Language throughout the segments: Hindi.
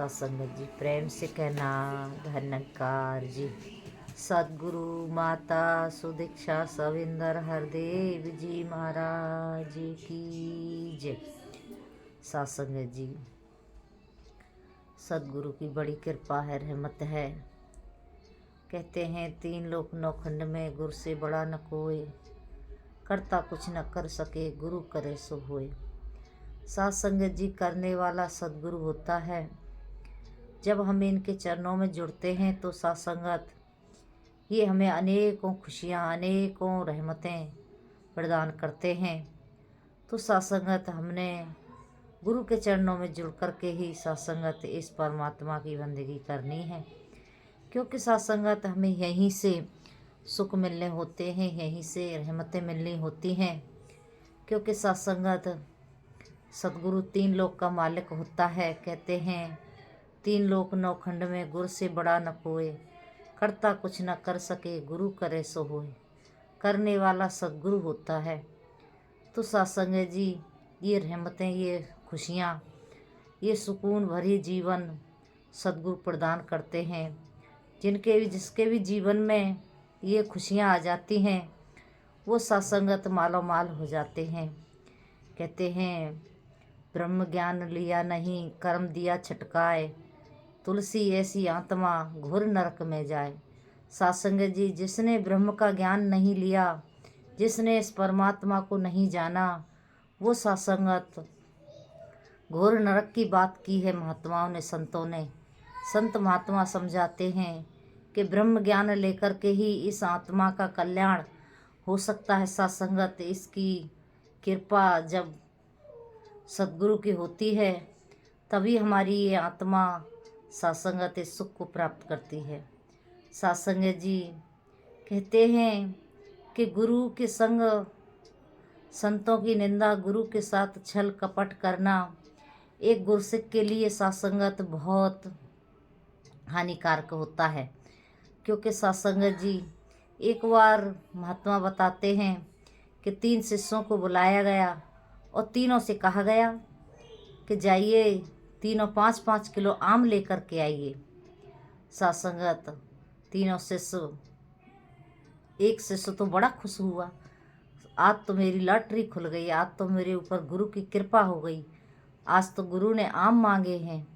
सत्संगत जी प्रेम से कहना धन्यकार जी। सदगुरु माता सुदीक्षा सविंदर हरदेव जी महाराज की जय। सत्संगत जी, सदगुरु की बड़ी कृपा है, रहमत है। कहते हैं तीन लोक नौखंड में गुरु से बड़ा न कोई, करता कुछ न कर सके गुरु करे सो होए। सत्संगत जी, करने वाला सदगुरु होता है। जब हम इनके चरणों में जुड़ते हैं तो सत्संगत ये हमें अनेकों खुशियाँ, अनेकों रहमतें प्रदान करते हैं। तो सत्संगत हमने गुरु के चरणों में जुड़ कर के ही सत्संगत इस परमात्मा की बंदगी करनी है, क्योंकि सत्संगत हमें यहीं से सुख मिलने होते हैं, यहीं से रहमतें मिलनी होती हैं। क्योंकि सत्संगत सदगुरु तीन लोक का मालिक होता है। कहते हैं तीन लोक नौखंड में गुरु से बड़ा न कोई, करता कुछ न कर सके गुरु करे सो होए। करने वाला सदगुरु होता है। तो सत्संगत जी, ये रहमतें, ये खुशियाँ, ये सुकून भरी जीवन सदगुरु प्रदान करते हैं। जिसके भी जीवन में ये खुशियाँ आ जाती हैं वो सत्संगत मालो माल हो जाते हैं। कहते हैं ब्रह्म ज्ञान लिया नहीं, कर्म दिया छटकाए, तुलसी ऐसी आत्मा घोर नरक में जाए। सत्संगत जी, जिसने ब्रह्म का ज्ञान नहीं लिया, जिसने इस परमात्मा को नहीं जाना, वो सत्संगत घोर नरक की बात की है महात्माओं ने, संतों ने। संत महात्मा समझाते हैं कि ब्रह्म ज्ञान लेकर के ही इस आत्मा का कल्याण हो सकता है। सत्संगत, इसकी कृपा जब सद्गुरु की होती है तभी हमारी ये आत्मा सत्संगत इस सुख को प्राप्त करती है। सत्संगत जी, कहते हैं कि गुरु के संग संतों की निंदा, गुरु के साथ छल कपट करना एक गुरसिक के लिए सत्संगत बहुत हानिकारक होता है। क्योंकि सत्संगत जी, एक बार महात्मा बताते हैं कि 3 शिष्यों को बुलाया गया और तीनों से कहा गया कि जाइए तीनों 5-5 किलो आम लेकर के आइए। सत्संगत, तीनों शिष्य, एक शिष्य तो बड़ा खुश हुआ, आज तो मेरी लॉटरी खुल गई, आज तो मेरे ऊपर गुरु की कृपा हो गई, आज तो गुरु ने आम मांगे हैं।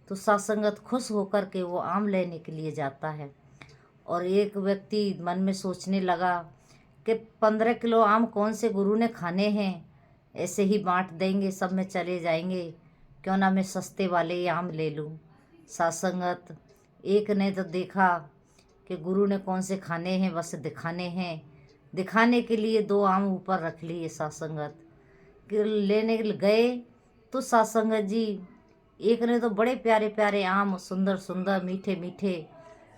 तो सत्संगत खुश होकर के वो आम लेने के लिए जाता है। और एक व्यक्ति मन में सोचने लगा कि 15 किलो आम कौन से गुरु ने खाने हैं, ऐसे ही बांट देंगे, सब में चले जाएंगे, क्यों ना मैं सस्ते वाले ही आम ले लूँ। सत्संगत, एक ने तो देखा कि गुरु ने कौन से खाने हैं, बस दिखाने हैं, दिखाने के लिए 2 आम ऊपर रख लिए। सत्संगत लेने गए तो सत्संगत जी, एक ने तो बड़े प्यारे प्यारे आम, सुंदर सुंदर, मीठे मीठे,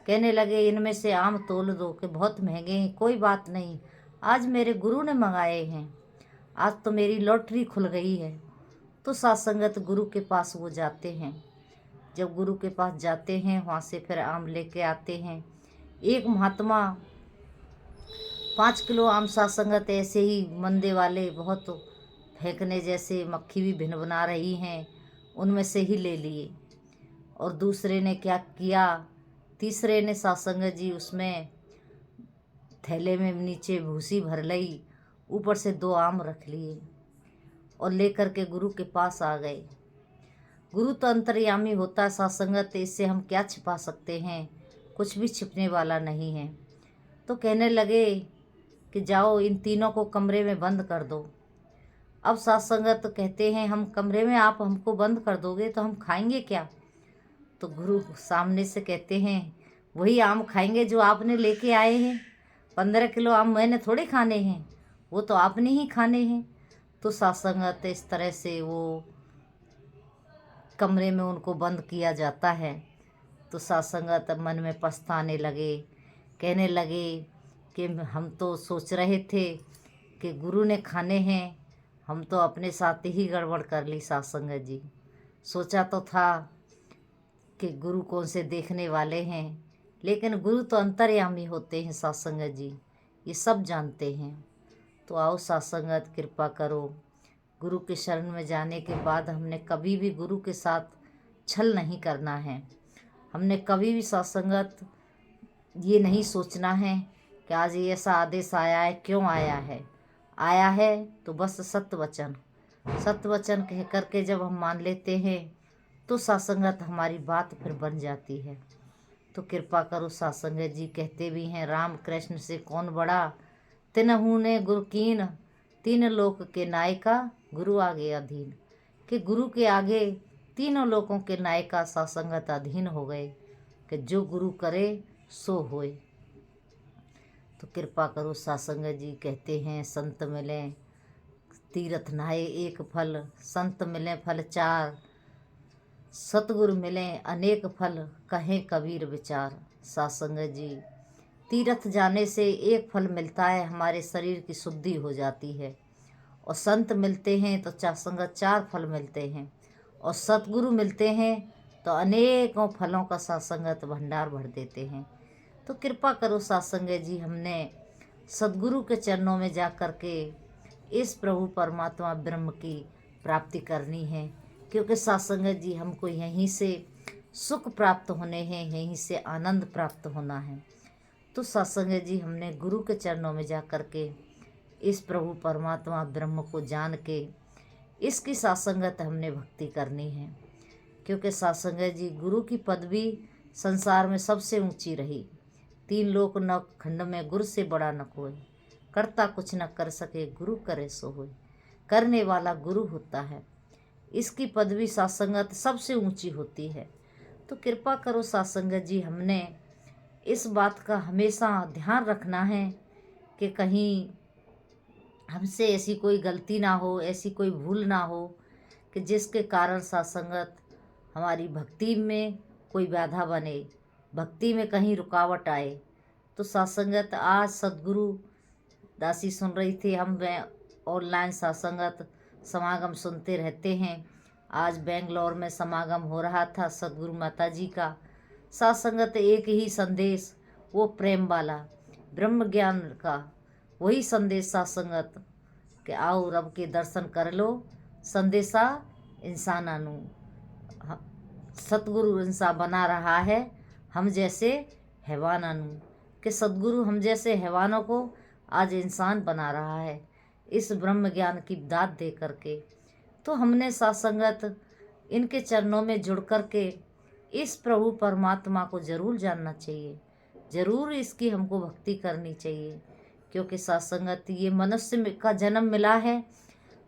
कहने लगे इनमें से आम तोल दो कि बहुत महंगे हैं, कोई बात नहीं, आज मेरे गुरु ने मंगाए हैं, आज तो मेरी लॉटरी खुल गई है। तो सत्संगत गुरु के पास वो जाते हैं। जब गुरु के पास जाते हैं, वहाँ से फिर आम लेके आते हैं। एक महात्मा 5 किलो आम सत्संगत ऐसे ही मंदे वाले, बहुत फेंकने जैसे, मक्खी भी भिन बना रही हैं, उनमें से ही ले लिए। और दूसरे ने क्या किया, तीसरे ने सत्संगत जी उसमें थैले में नीचे भूसी भर लई, ऊपर से 2 आम रख लिए और लेकर के गुरु के पास आ गए। गुरु तो अंतर्यामी होता है सत्संगत, इससे हम क्या छिपा सकते हैं, कुछ भी छिपने वाला नहीं है। तो कहने लगे कि जाओ इन तीनों को कमरे में बंद कर दो। अब सत्संगत तो कहते हैं हम कमरे में आप हमको बंद कर दोगे तो हम खाएंगे क्या। तो गुरु सामने से कहते हैं वही आम खाएंगे जो आपने लेके आए हैं, 15 किलो आम मैंने थोड़े खाने हैं, वो तो आपने ही खाने हैं। तो सत्संगत इस तरह से वो कमरे में उनको बंद किया जाता है। तो सत्संगत मन में पछताने लगे, कहने लगे कि हम तो सोच रहे थे कि गुरु ने खाने हैं, हम तो अपने साथ ही गड़बड़ कर ली। सत्संगत जी, सोचा तो था कि गुरु कौन से देखने वाले हैं, लेकिन गुरु तो अंतर्यामी होते हैं। सत्संगत जी, ये सब जानते हैं। तो आओ सत्संगत, कृपा करो। गुरु के शरण में जाने के बाद हमने कभी भी गुरु के साथ छल नहीं करना है। हमने कभी भी सत्संगत ये नहीं सोचना है कि आज ये ऐसा आदेश आया है, क्यों आया है तो बस सत्य वचन कह करके जब हम मान लेते हैं तो सत्संगत हमारी बात फिर बन जाती है। तो कृपा करो सत्संगत जी कहते भी हैं, राम कृष्ण से कौन बड़ा, तिनहु ने गुरु कीन, तीन लोक के नायका गुरु आगे अधीन। कि गुरु के आगे तीनों लोकों के नायका सत्संगत अधीन हो गए कि जो गुरु करे सो होए। तो कृपा करो सत्संगत जी कहते हैं, संत मिले तीर्थ नहाए एक फल, संत मिले फल चार, सतगुरु मिले अनेक फल, कहें कबीर विचार। सत्संगत जी तीर्थ जाने से एक फल मिलता है, हमारे शरीर की शुद्धि हो जाती है, और संत मिलते हैं तो सत्संगत चार फल मिलते हैं, और सतगुरु मिलते हैं तो अनेकों फलों का सत्संगत भंडार भर देते हैं। तो कृपा करो सत्संगत जी, हमने सदगुरु के चरणों में जा कर के इस प्रभु परमात्मा ब्रह्म की प्राप्ति करनी है, क्योंकि सत्संगत जी हमको यहीं से सुख प्राप्त होने हैं, यहीं से आनंद प्राप्त होना है। तो सत्संगत जी हमने गुरु के चरणों में जा कर के इस प्रभु परमात्मा ब्रह्म को जान के इसकी सत्संगत हमने भक्ति करनी है, क्योंकि सत्संगत जी गुरु की पदवी संसार में सबसे ऊंची रही। तीन लोक न खंड में गुरु से बड़ा न कोई, करता कुछ न कर सके गुरु करे सो होय। करने वाला गुरु होता है, इसकी पदवी सत्संगत सबसे ऊंची होती है। तो कृपा करो सत्संगत जी, हमने इस बात का हमेशा ध्यान रखना है कि कहीं हमसे ऐसी कोई गलती ना हो, ऐसी कोई भूल ना हो कि जिसके कारण सत्संगत हमारी भक्ति में कोई बाधा बने, भक्ति में कहीं रुकावट आए। तो सत्संगत आज सदगुरु दासी सुन रही थी, हम ऑनलाइन सत्संगत समागम सुनते रहते हैं। आज बेंगलोर में समागम हो रहा था सदगुरु माता जी का। सत्संगत एक ही संदेश, वो प्रेम वाला ब्रह्म ज्ञान का वही संदेश सत्संगत कि आओ रब के दर्शन कर लो, संदेशा इंसानानु सतगुरु इंसान बना रहा है हम जैसे हैवानानु, कि सदगुरु हम जैसे हैवानों को आज इंसान बना रहा है इस ब्रह्म ज्ञान की दात दे करके। तो हमने सत्संगत इनके चरणों में जुड़ कर के इस प्रभु परमात्मा को जरूर जानना चाहिए, जरूर इसकी हमको भक्ति करनी चाहिए, क्योंकि सत्संगत ये मनुष्य का जन्म मिला है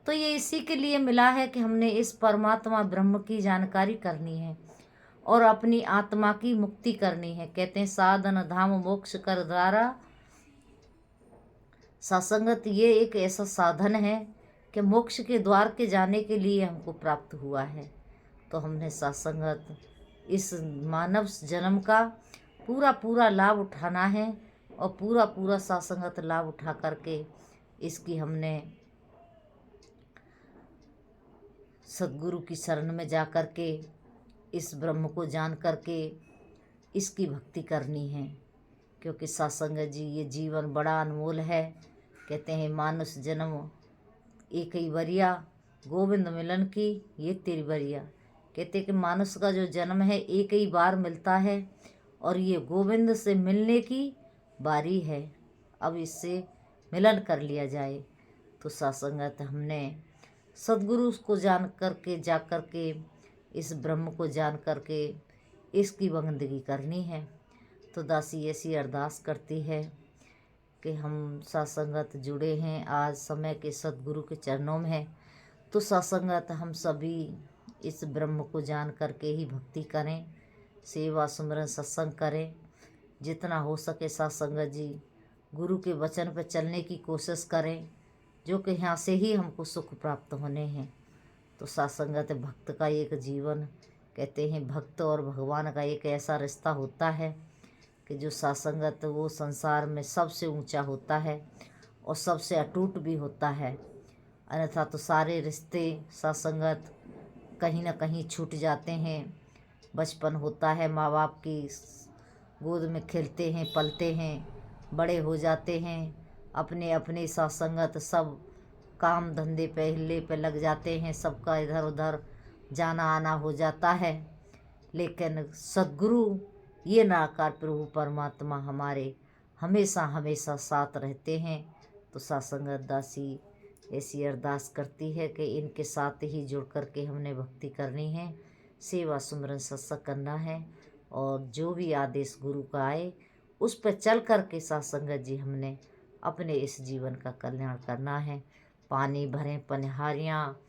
तो ये इसी के लिए मिला है कि हमने इस परमात्मा ब्रह्म की जानकारी करनी है और अपनी आत्मा की मुक्ति करनी है। कहते हैं साधन धाम मोक्ष कर द्वारा। सत्संगत ये एक ऐसा साधन है कि मोक्ष के द्वार के जाने के लिए हमको प्राप्त हुआ है। तो हमने सत्संगत इस मानव जन्म का पूरा लाभ उठाना है और पूरा सत्संगत लाभ उठा करके इसकी हमने सदगुरु की शरण में जा कर के इस ब्रह्म को जान करके इसकी भक्ति करनी है, क्योंकि सत्संगत जी ये जीवन बड़ा अनमोल है। कहते हैं मानुष जन्म एक ही बरिया, गोविंद मिलन की ये तेरी बरिया। कहते हैं कि मानुष का जो जन्म है एक ही बार मिलता है और ये गोविंद से मिलने की बारी है, अब इससे मिलन कर लिया जाए। तो सत्संगत हमने सदगुरु को जान करके जा करके इस ब्रह्म को जान करके इसकी बंदगी करनी है। तो दासी ऐसी अरदास करती है कि हम सत्संगत जुड़े हैं आज समय के सदगुरु के चरणों में है, तो सत्संगत हम सभी इस ब्रह्म को जान करके ही भक्ति करें, सेवा सुमरन सत्संग करें। जितना हो सके सत्संगत जी गुरु के वचन पर चलने की कोशिश करें, जो कि यहाँ से ही हमको सुख प्राप्त होने हैं। तो सत्संगत भक्त का एक जीवन, कहते हैं भक्त और भगवान का एक ऐसा रिश्ता होता है कि जो सत्संगत वो संसार में सबसे ऊंचा होता है और सबसे अटूट भी होता है। अन्यथा तो सारे रिश्ते सत्संगत कहीं ना कहीं छूट जाते हैं। बचपन होता है, माँ बाप की गोद में खेलते हैं, पलते हैं, बड़े हो जाते हैं, अपने अपने सत्संगत सब काम धंधे पहले पे लग जाते हैं, सबका इधर उधर जाना आना हो जाता है। लेकिन सद्गुरु ये निराकार प्रभु परमात्मा हमारे हमेशा हमेशा साथ रहते हैं। तो सासंगत दासी ऐसी अरदास करती है कि इनके साथ ही जुड़ कर के हमने भक्ति करनी है, सेवा सुमरन सत्संग करना है, और जो भी आदेश गुरु का आए उस पर चल कर के सासंगत जी हमने अपने इस जीवन का कल्याण करना है। पानी भरें पनिहारियाँ,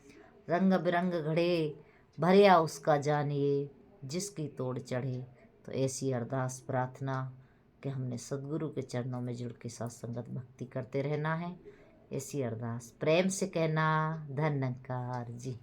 रंग बिरंग घड़े भरिया उसका जानिए, जिसकी तोड़ चढ़े। तो ऐसी अरदास प्रार्थना कि हमने सद्गुरु के चरणों में जुड़ के सत्संगत भक्ति करते रहना है। ऐसी अरदास प्रेम से कहना। धन्यकार जी।